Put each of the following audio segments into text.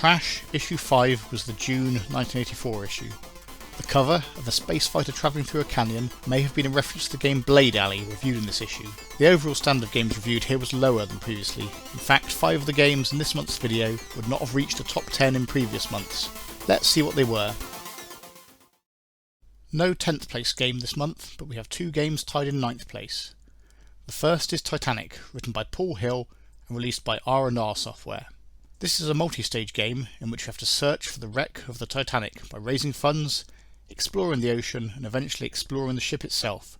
Crash Issue 5 was the June 1984 issue. The cover of a space fighter travelling through a canyon may have been a reference to the game Blade Alley reviewed in this issue. The overall standard of games reviewed here was lower than previously. In fact, 5 of the games in this month's video would not have reached the top 10 in previous months. Let's see what they were. No 10th place game this month, but we have 2 games tied in 9th place. The first is Titanic, written by Paul Hill and released by R&R Software. This is a multi-stage game in which you have to search for the wreck of the Titanic by raising funds, exploring the ocean and eventually exploring the ship itself.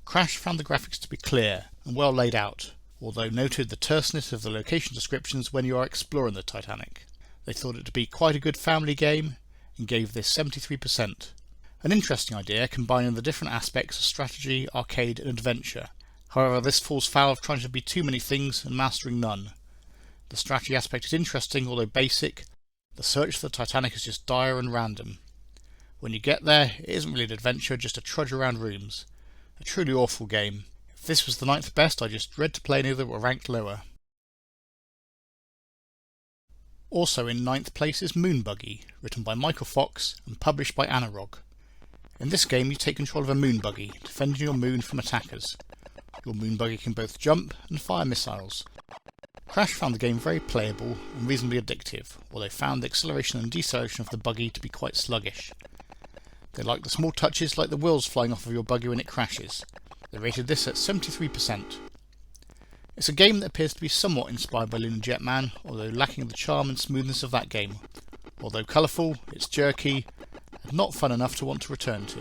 Crash found the graphics to be clear and well laid out, although noted the terseness of the location descriptions when you are exploring the Titanic. They thought it to be quite a good family game and gave this 73%. An interesting idea combining the different aspects of strategy, arcade and adventure. However, this falls foul of trying to be too many things and mastering none. The strategy aspect is interesting, although basic. The search for the Titanic is just dire and random. When you get there, it isn't really an adventure, just a trudge around rooms. A truly awful game. If this was the 9th best, I just dread to play any that were ranked lower. Also in 9th place is Buggy, written by Michael Fox and published by Analog. In this game you take control of a moon buggy, defending your moon from attackers. Your moon buggy can both jump and fire missiles. Crash found the game very playable and reasonably addictive, although found the acceleration and deceleration of the buggy to be quite sluggish. They liked the small touches like the wheels flying off of your buggy when it crashes. They rated this at 73%. It's a game that appears to be somewhat inspired by Lunar Jetman, although lacking the charm and smoothness of that game. Although colourful, it's jerky, and not fun enough to want to return to.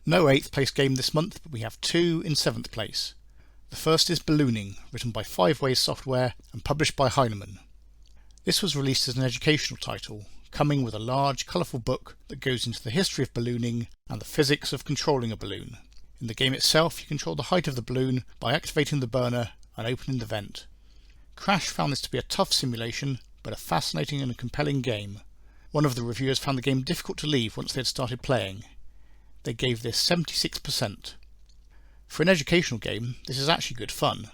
No 8th place game this month, but we have 2 in 7th place. The first is Ballooning, written by 5 Ways Software and published by Heinemann. This was released as an educational title, coming with a large, colourful book that goes into the history of ballooning and the physics of controlling a balloon. In the game itself, you control the height of the balloon by activating the burner and opening the vent. Crash found this to be a tough simulation, but a fascinating and compelling game. One of the reviewers found the game difficult to leave once they had started playing. They gave this 76%. For an educational game, this is actually good fun.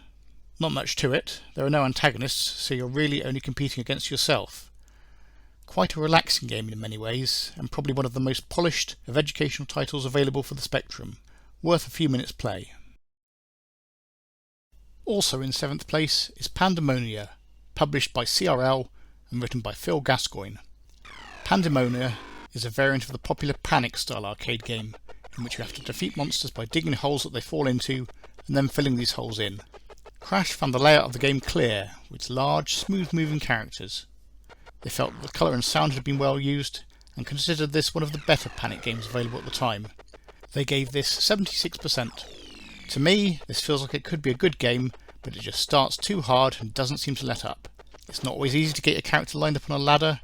Not much to it, there are no antagonists, so you're really only competing against yourself. Quite a relaxing game in many ways, and probably one of the most polished of educational titles available for the Spectrum, worth a few minutes play. Also in 7th place is Pandemonia, published by CRL and written by Phil Gascoigne. Pandemonia is a variant of the popular Panic style arcade game, in which you have to defeat monsters by digging holes that they fall into and then filling these holes in. Crash found the layout of the game clear, with large, smooth moving characters. They felt that the colour and sound had been well used, and considered this one of the better Panic games available at the time. They gave this 76%. To me, this feels like it could be a good game, but it just starts too hard and doesn't seem to let up. It's not always easy to get your character lined up on a ladder,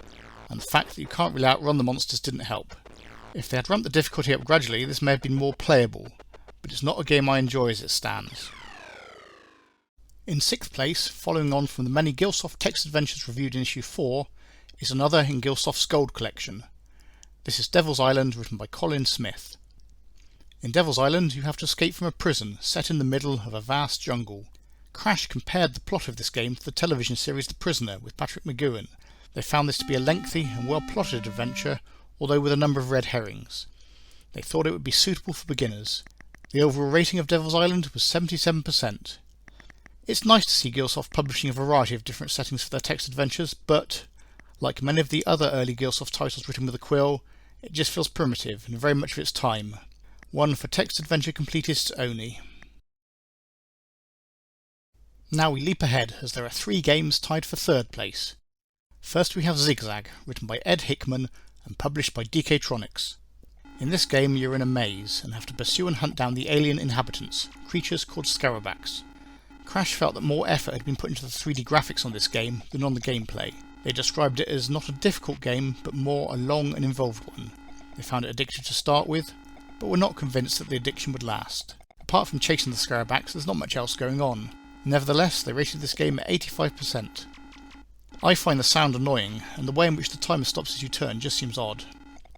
and the fact that you can't really outrun the monsters didn't help. If they had ramped the difficulty up gradually, this may have been more playable, but it's not a game I enjoy as it stands. In 6th place, following on from the many Gilsoft text adventures reviewed in issue 4, is another in Gilsoft's Gold collection. This is Devil's Island, written by Colin Smith. In Devil's Island, you have to escape from a prison set in the middle of a vast jungle. Crash compared the plot of this game to the television series The Prisoner with Patrick McGoohan. They found this to be a lengthy and well-plotted adventure, although with a number of red herrings. They thought it would be suitable for beginners. The overall rating of Devil's Island was 77%. It's nice to see Gilsoft publishing a variety of different settings for their text adventures, but, like many of the other early Gilsoft titles written with a quill, it just feels primitive and very much of its time. One for text adventure completists only. Now we leap ahead, as there are 3 games tied for 3rd place. First we have Zig Zag, written by Ed Hickman and published by DKtronics. In this game you're in a maze and have to pursue and hunt down the alien inhabitants, creatures called Scarabaks. Crash felt that more effort had been put into the 3D graphics on this game than on the gameplay. They described it as not a difficult game, but more a long and involved one. They found it addictive to start with, but were not convinced that the addiction would last. Apart from chasing the Scarabaks, there's not much else going on. Nevertheless, they rated this game at 85%. I find the sound annoying, and the way in which the timer stops as you turn just seems odd.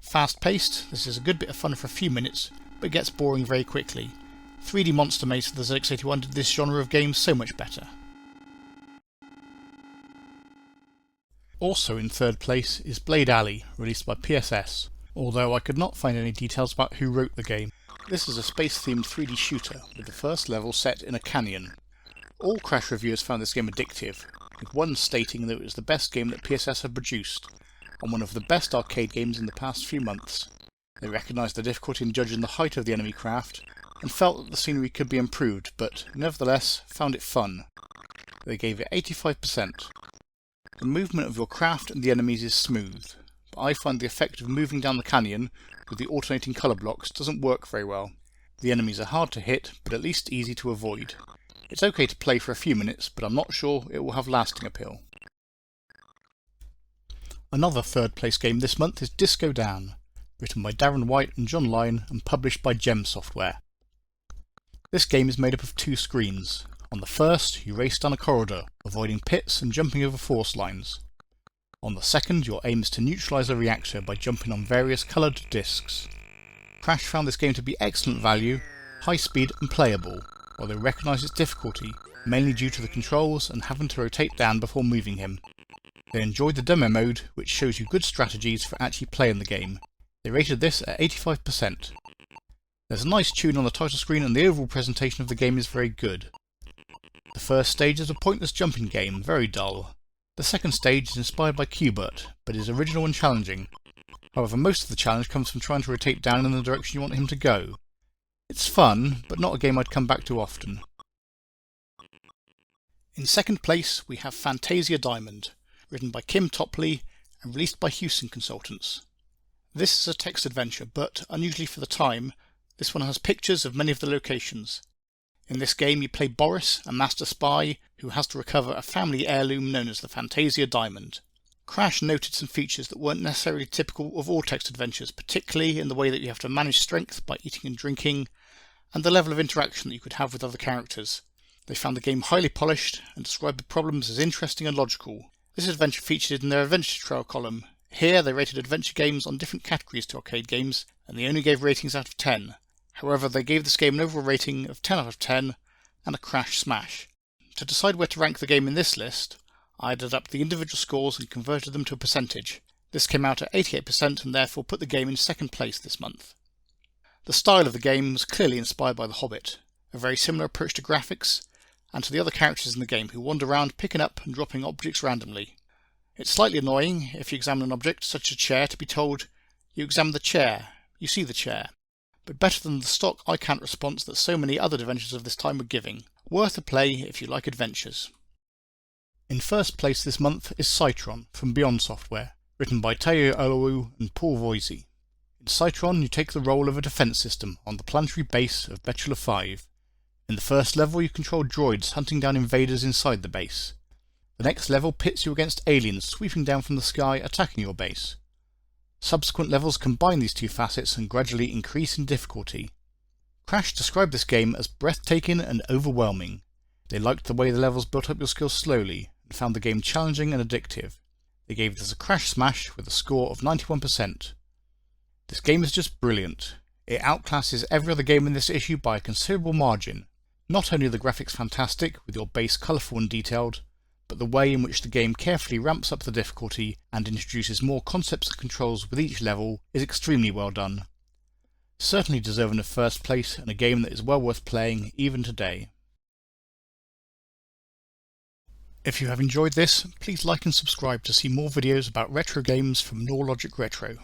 Fast-paced, this is a good bit of fun for a few minutes, but gets boring very quickly. 3D Monster Maze of the ZX81 did this genre of games so much better. Also in third place is Blade Alley, released by PSS, although I could not find any details about who wrote the game. This is a space-themed 3D shooter, with the first level set in a canyon. All Crash reviewers found this game addictive, with one stating that it was the best game that PSS had produced, and one of the best arcade games in the past few months. They recognised the difficulty in judging the height of the enemy craft, and felt that the scenery could be improved, but nevertheless found it fun. They gave it 85%. The movement of your craft and the enemies is smooth, but I find the effect of moving down the canyon with the alternating colour blocks doesn't work very well. The enemies are hard to hit, but at least easy to avoid. It's okay to play for a few minutes, but I'm not sure it will have lasting appeal. Another third place game this month is Disco Dan, written by Darren White and John Lyon and published by Gem Software. This game is made up of two screens. On the first, you race down a corridor, avoiding pits and jumping over force lines. On the second, your aim is to neutralise a reactor by jumping on various coloured discs. Crash found this game to be excellent value, high speed and playable, while they recognise its difficulty, mainly due to the controls and having to rotate Dan before moving him. They enjoyed the demo mode, which shows you good strategies for actually playing the game. They rated this at 85%. There's a nice tune on the title screen and the overall presentation of the game is very good. The first stage is a pointless jumping game, very dull. The second stage is inspired by Q*bert, but is original and challenging. However, most of the challenge comes from trying to rotate Dan in the direction you want him to go. It's fun, but not a game I'd come back to often. In second place we have Fantasia Diamond, written by Kim Topley and released by Houston Consultants. This is a text adventure, but, unusually for the time, this one has pictures of many of the locations. In this game you play Boris, a master spy who has to recover a family heirloom known as the Fantasia Diamond. Crash noted some features that weren't necessarily typical of all text adventures, particularly in the way that you have to manage strength by eating and drinking, and the level of interaction that you could have with other characters. They found the game highly polished and described the problems as interesting and logical. This adventure featured in their Adventure Trail column. Here they rated adventure games on different categories to arcade games, and they only gave ratings out of 10. However, they gave this game an overall rating of 10 out of 10 and a Crash smash. To decide where to rank the game in this list, I added up the individual scores and converted them to a percentage. This came out at 88% and therefore put the game in second place this month. The style of the game was clearly inspired by The Hobbit, a very similar approach to graphics and to the other characters in the game who wander around picking up and dropping objects randomly. It's slightly annoying if you examine an object such as a chair to be told, "You examine the chair, you see the chair," but better than the stock I can't response that so many other adventures of this time were giving. Worth a play if you like adventures. In first place this month is Psytron from Beyond Software, written by Teo Olowu and Paul Voisey. In Psytron you take the role of a defence system on the planetary base of Betula 5. In the first level you control droids hunting down invaders inside the base. The next level pits you against aliens sweeping down from the sky attacking your base. Subsequent levels combine these two facets and gradually increase in difficulty. Crash described this game as breathtaking and overwhelming. They liked the way the levels built up your skills slowly and found the game challenging and addictive. They gave this a Crash smash with a score of 91%. This game is just brilliant. It outclasses every other game in this issue by a considerable margin. Not only are the graphics fantastic, with your base colourful and detailed, but the way in which the game carefully ramps up the difficulty and introduces more concepts and controls with each level is extremely well done. Certainly deserving of first place and a game that is well worth playing even today. If you have enjoyed this, please like and subscribe to see more videos about retro games from Nor Logic Retro.